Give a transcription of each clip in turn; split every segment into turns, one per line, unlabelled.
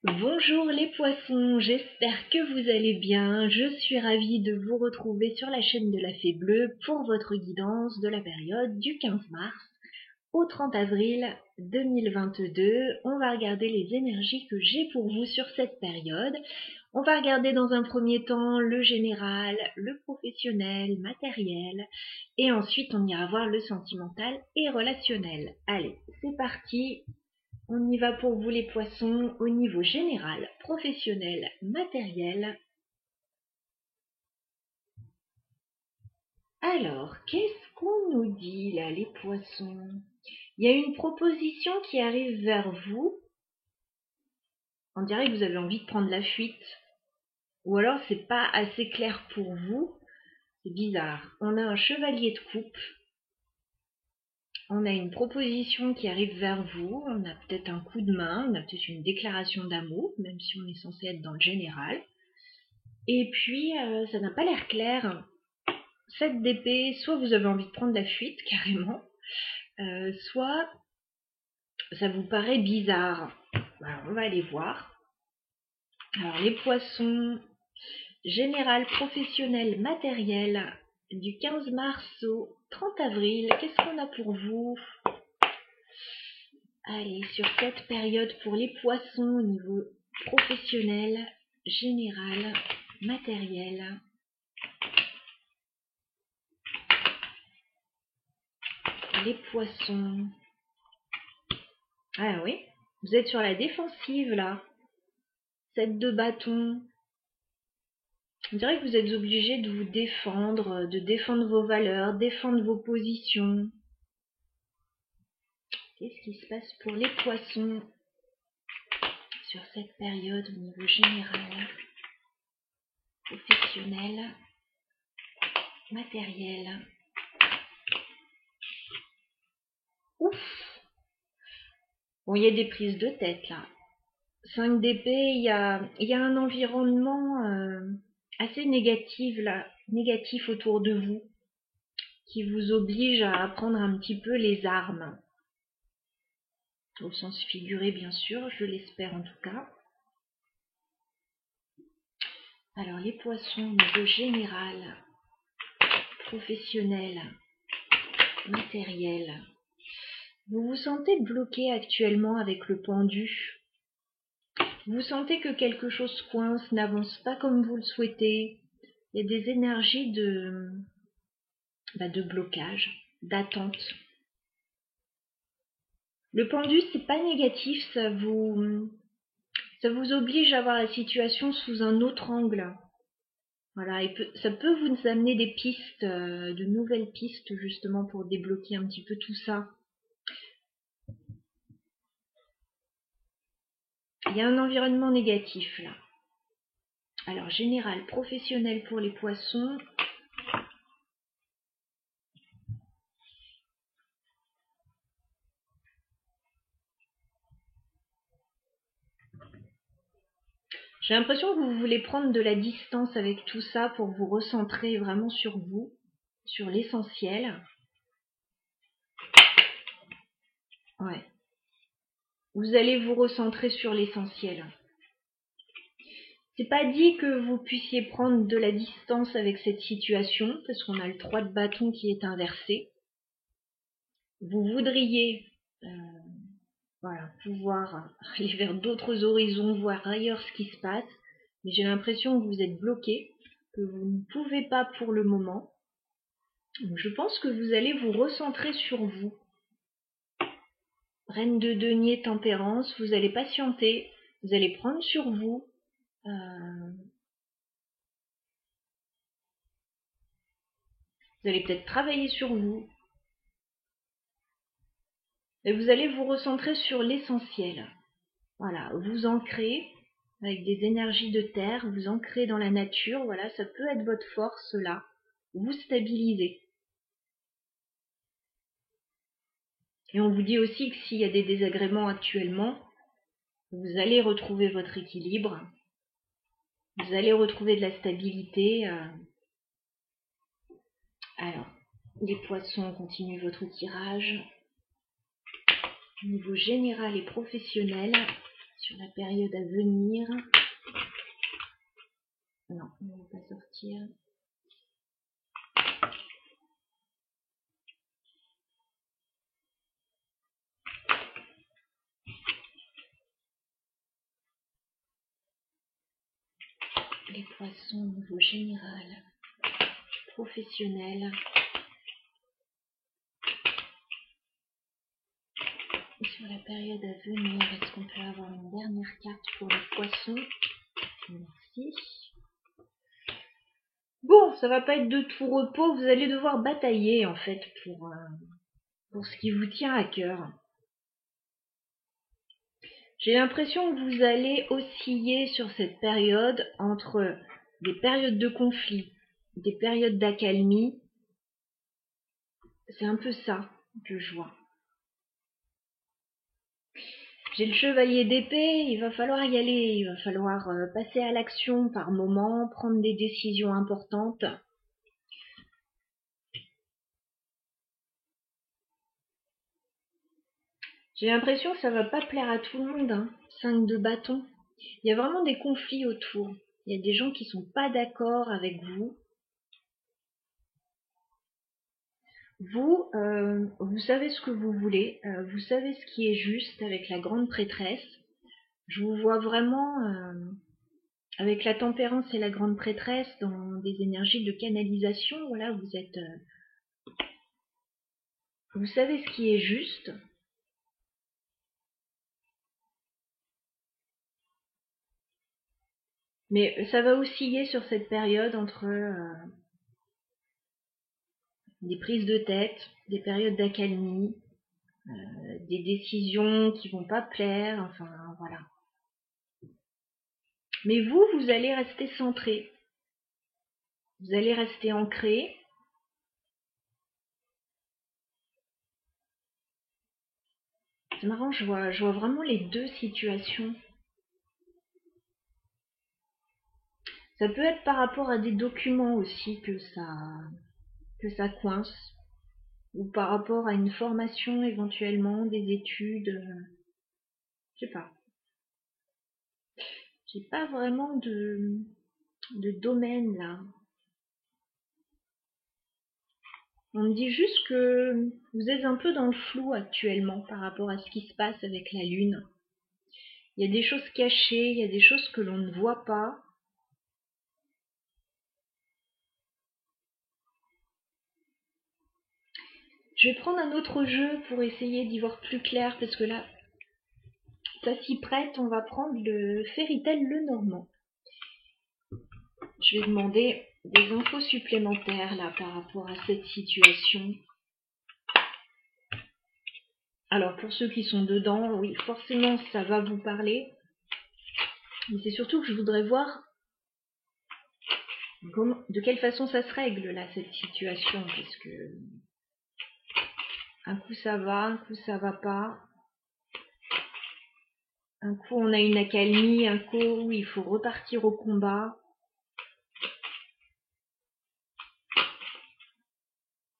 Bonjour les poissons, j'espère que vous allez bien. Je suis ravie de vous retrouver sur la chaîne de la Fée Bleue pour votre guidance de la période du 15 mars au 30 avril 2022. On va regarder les énergies que j'ai pour vous sur cette période. On va regarder dans un premier temps le général, le professionnel, matériel, et ensuite on ira voir le sentimental et relationnel. Allez, c'est parti. On y va pour vous les poissons au niveau général, professionnel, matériel. Alors, qu'est-ce qu'on nous dit là les poissons? Il y a une proposition qui arrive vers vous. On dirait que vous avez envie de prendre la fuite. Ou alors c'est pas assez clair pour vous. C'est bizarre. On a un chevalier de coupe. On a une proposition qui arrive vers vous. On a peut-être un coup de main. On a peut-être une déclaration d'amour, même si on est censé être dans le général. Et puis, ça n'a pas l'air clair. 7 d'épée, soit vous avez envie de prendre la fuite, carrément, soit ça vous paraît bizarre. Alors, on va aller voir. Alors, les poissons, général, professionnel, matériel, du 15 mars au 30 avril, qu'est-ce qu'on a pour vous? Allez, sur cette période pour les poissons au niveau professionnel, général, matériel. Les poissons. Ah oui, vous êtes sur la défensive là. 7 de bâton. On dirait que vous êtes obligé de vous défendre, de défendre vos valeurs, défendre vos positions. Qu'est-ce qui se passe pour les poissons sur cette période au niveau général, professionnel, matériel? Ouf! Bon, il y a des prises de tête là. 5 d'épée, il y a un environnement assez négatif autour de vous, qui vous oblige à prendre un petit peu les armes. Au sens figuré, bien sûr, je l'espère en tout cas. Alors, les poissons au niveau général, professionnel, matériel. Vous vous sentez bloqué actuellement avec le pendu. Vous sentez que quelque chose coince, n'avance pas comme vous le souhaitez. Il y a des énergies de blocage, d'attente. Le pendu, c'est pas négatif, ça vous oblige à voir la situation sous un autre angle. Voilà, et ça peut vous amener des pistes, de nouvelles pistes justement pour débloquer un petit peu tout ça. Il y a un environnement négatif là. Alors, général, professionnel pour les poissons. J'ai l'impression que vous voulez prendre de la distance avec tout ça pour vous recentrer vraiment sur vous, sur l'essentiel. Ouais. Vous allez vous recentrer sur l'essentiel. C'est pas dit que vous puissiez prendre de la distance avec cette situation, parce qu'on a le 3 de bâton qui est inversé. Vous voudriez pouvoir aller vers d'autres horizons, voir ailleurs ce qui se passe, mais j'ai l'impression que vous êtes bloqué, que vous ne pouvez pas pour le moment. Donc je pense que vous allez vous recentrer sur vous. Reine de denier, tempérance, vous allez patienter, vous allez prendre sur vous. Vous allez peut-être travailler sur vous. Et vous allez vous recentrer sur l'essentiel. Voilà, vous ancrer avec des énergies de terre, vous ancrer dans la nature, voilà, ça peut être votre force là. Vous stabiliser. Et on vous dit aussi que s'il y a des désagréments actuellement, vous allez retrouver votre équilibre, vous allez retrouver de la stabilité. Alors, les poissons, continuez votre tirage. Au niveau général et professionnel, sur la période à venir. Non, on ne va pas sortir. Les poissons au niveau général, professionnel. Sur la période à venir, est-ce qu'on peut avoir une dernière carte pour les poissons? Merci. Bon, ça va pas être de tout repos, vous allez devoir batailler en fait pour ce qui vous tient à cœur. J'ai l'impression que vous allez osciller sur cette période entre des périodes de conflit, des périodes d'accalmie. C'est un peu ça que je vois. J'ai le chevalier d'épée, il va falloir y aller, il va falloir passer à l'action par moment, prendre des décisions importantes. J'ai l'impression que ça va pas plaire à tout le monde, hein. 5 de bâton. Il y a vraiment des conflits autour. Il y a des gens qui sont pas d'accord avec vous. Vous savez ce que vous voulez, vous savez ce qui est juste avec la grande prêtresse. Je vous vois vraiment avec la tempérance et la grande prêtresse dans des énergies de canalisation. Voilà, vous savez ce qui est juste. Mais ça va osciller sur cette période entre des prises de tête, des périodes d'accalmie, des décisions qui vont pas plaire, enfin voilà. Mais vous allez rester centré. Vous allez rester ancré. C'est marrant, je vois vraiment les deux situations. Ça peut être par rapport à des documents aussi que ça coince. Ou par rapport à une formation éventuellement, des études. Je sais pas. J'ai pas vraiment de domaine là. On me dit juste que vous êtes un peu dans le flou actuellement par rapport à ce qui se passe avec la Lune. Il y a des choses cachées, il y a des choses que l'on ne voit pas. Je vais prendre un autre jeu pour essayer d'y voir plus clair parce que là, ça s'y prête. On va prendre le Fairy Tail Lenormand. Je vais demander des infos supplémentaires là par rapport à cette situation. Alors pour ceux qui sont dedans, oui, forcément ça va vous parler. Mais c'est surtout que je voudrais voir de quelle façon ça se règle là cette situation, parce que un coup ça va, un coup ça va pas. Un coup on a une accalmie, un coup où il faut repartir au combat.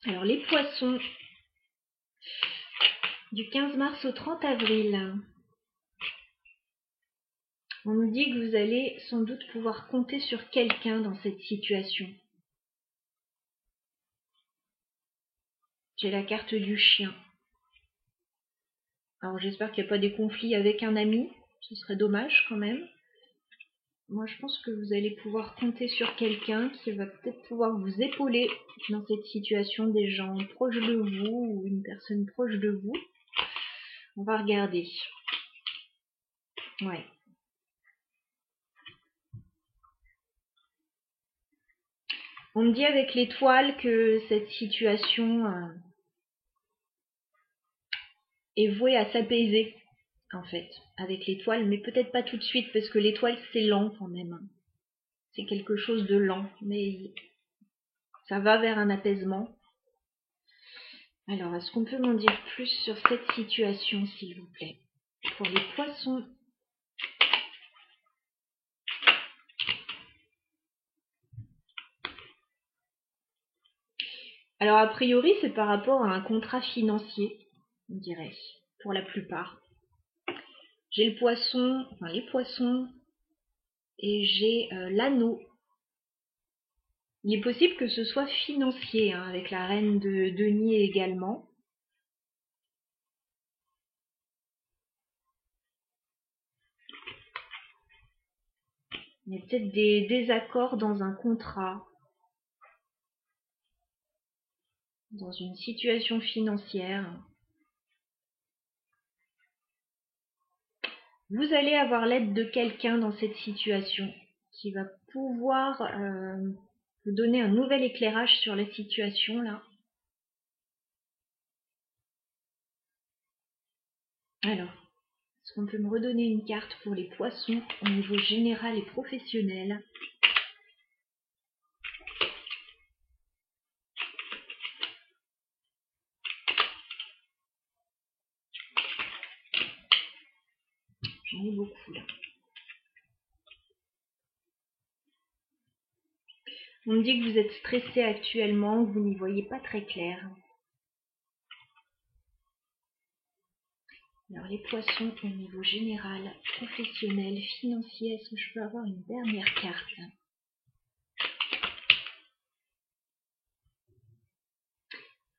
Alors les poissons, du 15 mars au 30 avril, on nous dit que vous allez sans doute pouvoir compter sur quelqu'un dans cette situation. J'ai la carte du chien. Alors j'espère qu'il n'y a pas des conflits avec un ami, ce serait dommage quand même. Moi je pense que vous allez pouvoir compter sur quelqu'un qui va peut-être pouvoir vous épauler dans cette situation, des gens proches de vous ou une personne proche de vous. On va regarder. Ouais. On me dit avec l'étoile que cette situation est vouée à s'apaiser, en fait, avec l'étoile, mais peut-être pas tout de suite, parce que l'étoile, c'est lent quand même. C'est quelque chose de lent, mais ça va vers un apaisement. Alors, est-ce qu'on peut m'en dire plus sur cette situation, s'il vous plaît? Pour les poissons. Alors, a priori, c'est par rapport à un contrat financier, on dirait, pour la plupart. J'ai le poisson, enfin les poissons, et j'ai l'anneau. Il est possible que ce soit financier, hein, avec la reine de denier également. Il y a peut-être des désaccords dans un contrat, dans une situation financière. Vous allez avoir l'aide de quelqu'un dans cette situation qui va pouvoir vous donner un nouvel éclairage sur la situation là. Alors, est-ce qu'on peut me redonner une carte pour les poissons au niveau général et professionnel? J'en ai beaucoup là. On me dit que vous êtes stressé actuellement, que vous n'y voyez pas très clair. Alors les poissons au niveau général, professionnel, financier, est-ce que je peux avoir une dernière carte?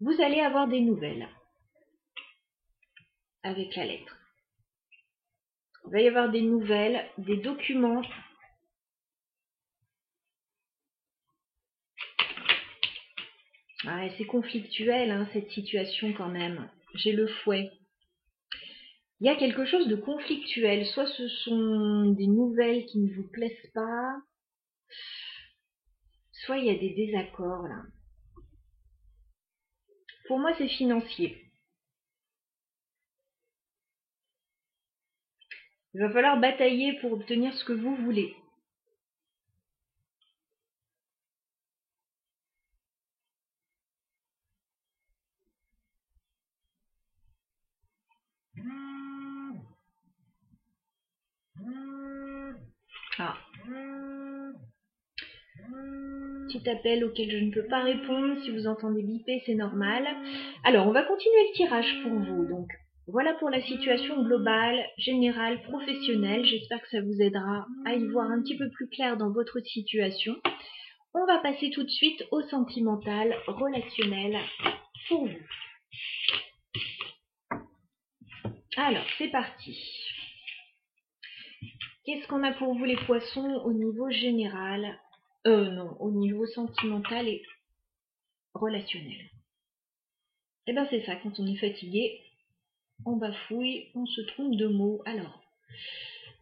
Vous allez avoir des nouvelles avec la lettre. Il va y avoir des nouvelles, des documents. Ah, c'est conflictuel, hein, cette situation quand même. J'ai le fouet. Il y a quelque chose de conflictuel. Soit ce sont des nouvelles qui ne vous plaisent pas, soit il y a des désaccords là. Pour moi, c'est financier. Il va falloir batailler pour obtenir ce que vous voulez. Ah. Petit appel auquel je ne peux pas répondre. Si vous entendez biper, c'est normal. Alors, on va continuer le tirage pour vous. Donc, voilà pour la situation globale, générale, professionnelle. J'espère que ça vous aidera à y voir un petit peu plus clair dans votre situation. On va passer tout de suite au sentimental, relationnel pour vous. Alors, c'est parti. Qu'est-ce qu'on a pour vous les poissons au niveau général? Non, au niveau sentimental et relationnel. Eh bien c'est ça, quand on est fatigué, on bafouille, on se trompe de mots. Alors,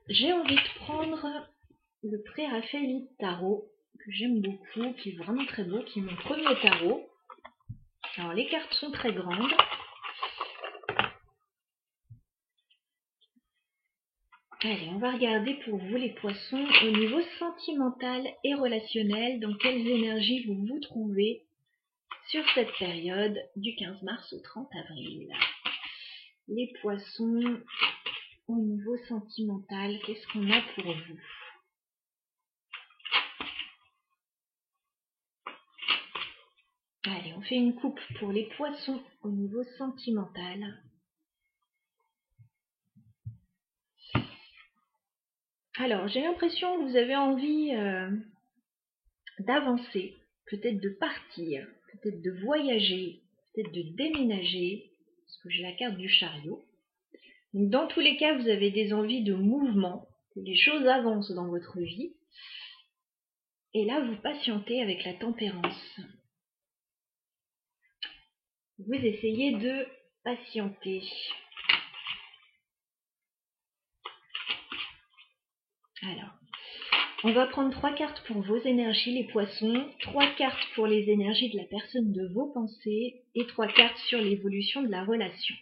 j'ai envie de prendre le pré-raphaélite tarot, que j'aime beaucoup, qui est vraiment très beau, qui est mon premier tarot. Alors les cartes sont très grandes. Allez, on va regarder pour vous les poissons au niveau sentimental et relationnel, dans quelles énergies vous vous trouvez sur cette période du 15 mars au 30 avril. Les poissons au niveau sentimental, qu'est-ce qu'on a pour vous? Allez, on fait une coupe pour les poissons au niveau sentimental. Alors, j'ai l'impression que vous avez envie d'avancer, peut-être de partir, peut-être de voyager, peut-être de déménager, parce que j'ai la carte du chariot. Donc, dans tous les cas, vous avez des envies de mouvement, que les choses avancent dans votre vie. Et là, vous patientez avec la tempérance. Vous essayez de patienter. Alors, on va prendre 3 cartes pour vos énergies, les poissons, 3 cartes pour les énergies de la personne de vos pensées et 3 cartes sur l'évolution de la relation.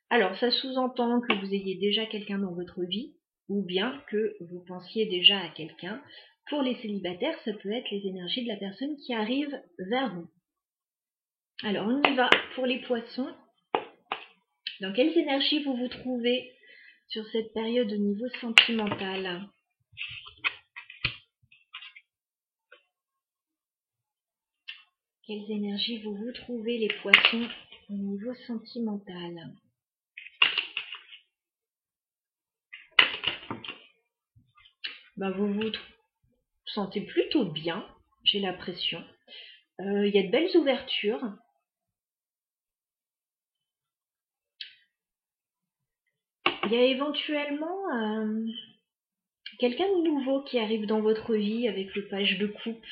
Alors, ça sous-entend que vous ayez déjà quelqu'un dans votre vie ou bien que vous pensiez déjà à quelqu'un. Pour les célibataires, ça peut être les énergies de la personne qui arrive vers vous. Alors, on y va pour les poissons. Dans quelles énergies vous vous trouvez sur cette période au niveau sentimental? Quelles énergies vous vous trouvez les poissons au niveau sentimental? vous vous sentez plutôt bien, j'ai l'impression. Il y a de belles ouvertures. Il y a éventuellement quelqu'un de nouveau qui arrive dans votre vie avec le page de coupe.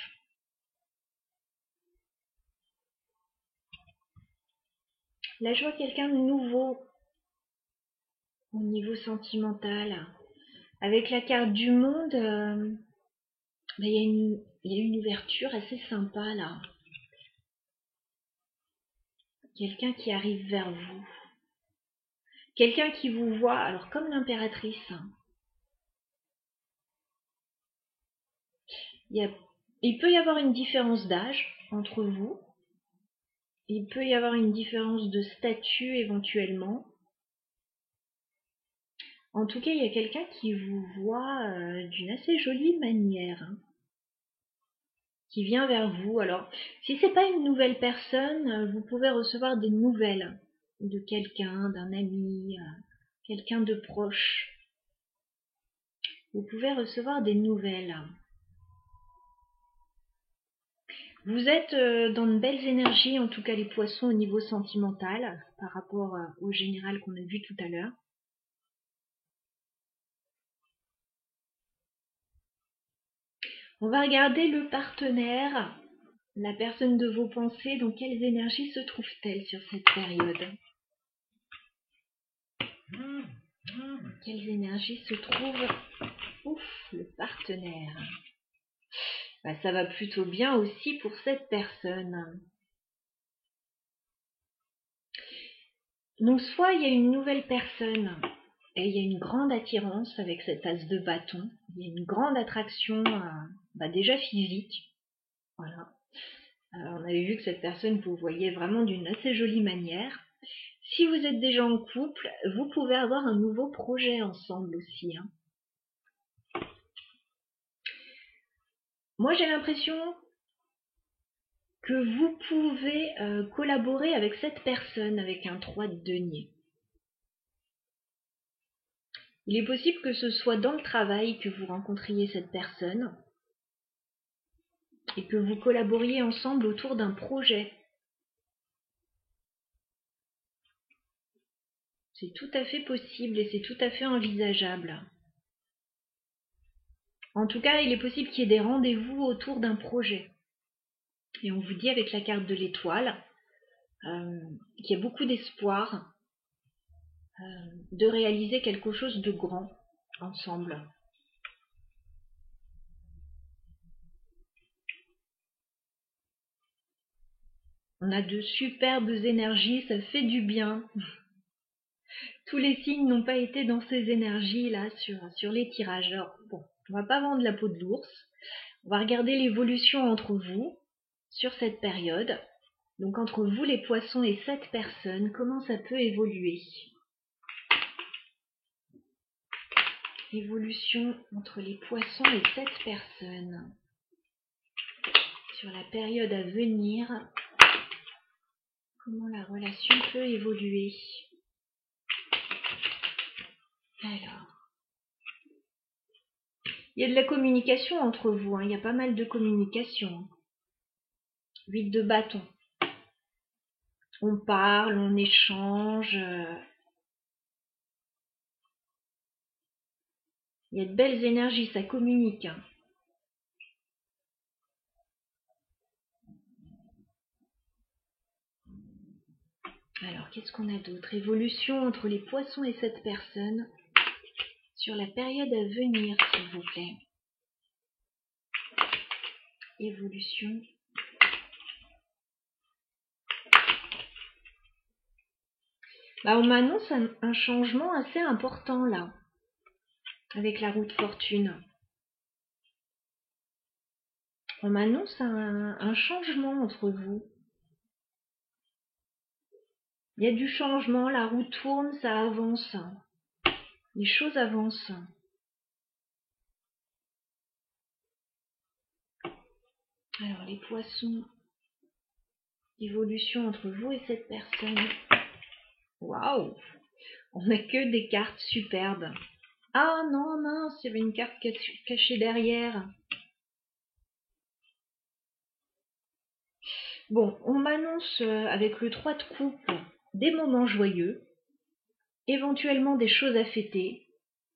Là, je vois quelqu'un de nouveau au niveau sentimental. Avec la carte du monde, il y a une ouverture assez sympa là. Quelqu'un qui arrive vers vous. Quelqu'un qui vous voit, alors comme l'impératrice. Il peut y avoir une différence d'âge entre vous. Il peut y avoir une différence de statut éventuellement. En tout cas, il y a quelqu'un qui vous voit d'une assez jolie manière, hein, qui vient vers vous. Alors, si c'est pas une nouvelle personne, vous pouvez recevoir des nouvelles de quelqu'un, d'un ami, quelqu'un de proche. Vous pouvez recevoir des nouvelles. Vous êtes dans de belles énergies, en tout cas les poissons au niveau sentimental, par rapport au général qu'on a vu tout à l'heure. On va regarder le partenaire, la personne de vos pensées, dans quelles énergies se trouve-t-elle sur cette période? Quelles énergies se trouvent? Ouf, le partenaire. Ça va plutôt bien aussi pour cette personne. Donc soit il y a une nouvelle personne et il y a une grande attirance avec cette as de bâton. Il y a une grande attraction déjà physique. Voilà. On avait vu que cette personne vous voyait vraiment d'une assez jolie manière. Si vous êtes déjà en couple, vous pouvez avoir un nouveau projet ensemble aussi, hein. Moi, j'ai l'impression que vous pouvez collaborer avec cette personne avec un 3 de denier. Il est possible que ce soit dans le travail que vous rencontriez cette personne et que vous collaboriez ensemble autour d'un projet. C'est tout à fait possible et c'est tout à fait envisageable. En tout cas, il est possible qu'il y ait des rendez-vous autour d'un projet. Et on vous dit avec la carte de l'étoile qu'il y a beaucoup d'espoir de réaliser quelque chose de grand ensemble. On a de superbes énergies, ça fait du bien. Tous les signes n'ont pas été dans ces énergies-là sur les tirages. Alors, bon, on va pas vendre la peau de l'ours. On va regarder l'évolution entre vous sur cette période. Donc, entre vous, les poissons, et cette personne, comment ça peut évoluer? Évolution entre les poissons et cette personne. Sur la période à venir, comment la relation peut évoluer? Alors, il y a de la communication entre vous, hein. Il y a pas mal de communication. 8 de bâton. On parle, on échange. Il y a de belles énergies, ça communique, hein. Alors, qu'est-ce qu'on a d'autre? Évolution entre les poissons et cette personne sur la période à venir, s'il vous plaît. Évolution. On m'annonce un changement assez important là, avec la roue de fortune. On m'annonce un changement entre vous. Il y a du changement, la roue tourne, ça avance. Les choses avancent. Alors, les poissons, évolution entre vous et cette personne. Waouh! On n'a que des cartes superbes. Ah non, mince, il y avait une carte cachée derrière. Bon, on m'annonce avec le 3 de coupe des moments joyeux, éventuellement des choses à fêter,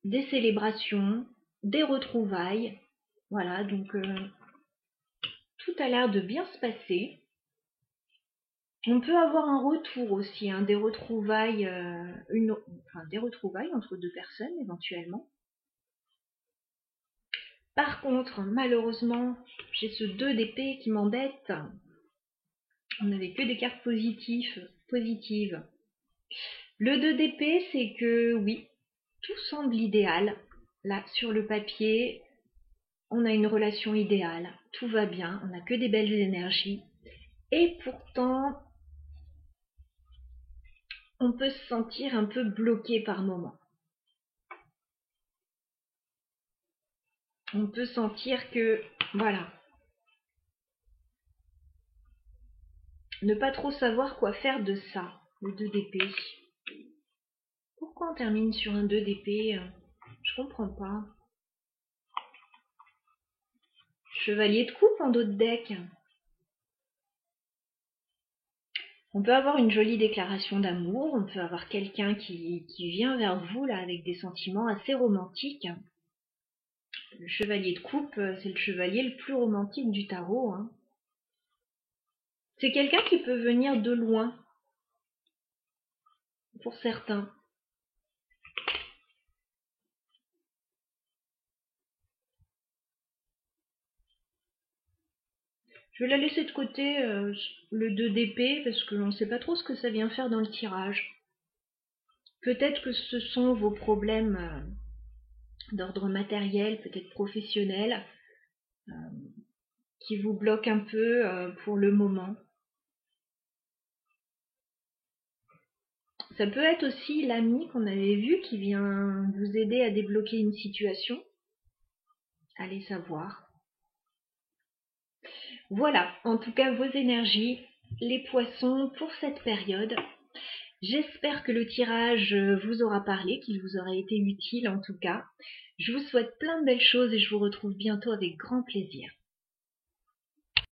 des célébrations, des retrouvailles. Voilà, donc tout a l'air de bien se passer. On peut avoir un retour aussi, hein, des retrouvailles, des retrouvailles entre deux personnes éventuellement. Par contre, malheureusement, j'ai ce 2 d'épée qui m'embête. On n'avait que des cartes positives. Le 2 d'épée, c'est que oui, tout semble idéal. Là, sur le papier, on a une relation idéale, tout va bien, on n'a que des belles énergies. Et pourtant, on peut se sentir un peu bloqué par moments. On peut sentir que, voilà, ne pas trop savoir quoi faire de ça, le 2 d'épée. Pourquoi on termine sur un 2 d'épée? Je comprends pas. Chevalier de coupe en dos de deck. On peut avoir une jolie déclaration d'amour, on peut avoir quelqu'un qui vient vers vous là avec des sentiments assez romantiques. Le chevalier de coupe, c'est le chevalier le plus romantique du tarot, hein. C'est quelqu'un qui peut venir de loin, pour certains. Je vais la laisser de côté, le 2 d'épée, parce qu'on ne sait pas trop ce que ça vient faire dans le tirage. Peut-être que ce sont vos problèmes d'ordre matériel, peut-être professionnel, qui vous bloquent un peu pour le moment. Ça peut être aussi l'ami qu'on avait vu qui vient vous aider à débloquer une situation. Allez savoir. Voilà, en tout cas vos énergies, les poissons pour cette période. J'espère que le tirage vous aura parlé, qu'il vous aura été utile en tout cas. Je vous souhaite plein de belles choses et je vous retrouve bientôt avec grand plaisir.